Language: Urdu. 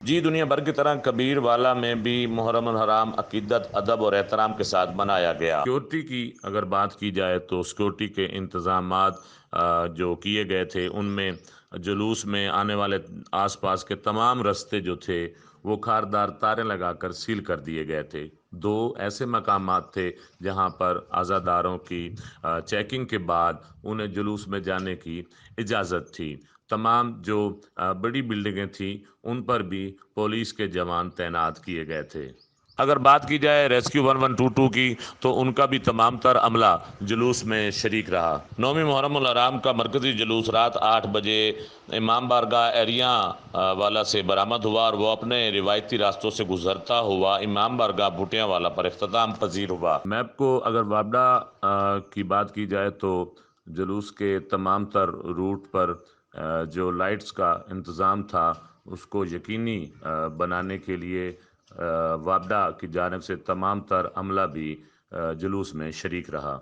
جی، دنیا بھر کی طرح کبیر والا میں بھی محرم الحرام عقیدت، ادب اور احترام کے ساتھ منایا گیا۔ سیکورٹی کی اگر بات کی جائے تو سیکورٹی کے انتظامات جو کیے گئے تھے ان میں جلوس میں آنے والے آس پاس کے تمام رستے جو تھے وہ خاردار تاریں لگا کر سیل کر دیے گئے تھے۔ دو ایسے مقامات تھے جہاں پر عزاداروں کی چیکنگ کے بعد انہیں جلوس میں جانے کی اجازت تھی۔ تمام جو بڑی بلڈنگیں تھیں ان پر بھی پولیس کے جوان تعینات کیے گئے تھے۔ اگر بات کی جائے ریسکیو 1122 کی تو ان کا بھی تمام تر عملہ جلوس میں شریک رہا۔ نویں محرم الحرام کا مرکزی جلوس رات 8 بجے امام بارگاہ ایریا والا سے برآمد ہوا اور وہ اپنے روایتی راستوں سے گزرتا ہوا امام بارگاہ بھٹیاں والا پر اختتام پذیر ہوا۔ میپ کو اگر وابڈا کی بات کی جائے تو جلوس کے تمام تر روٹ پر جو لائٹس کا انتظام تھا اس کو یقینی بنانے کے لیے وابڈا کی جانب سے تمام تر عملہ بھی جلوس میں شریک رہا۔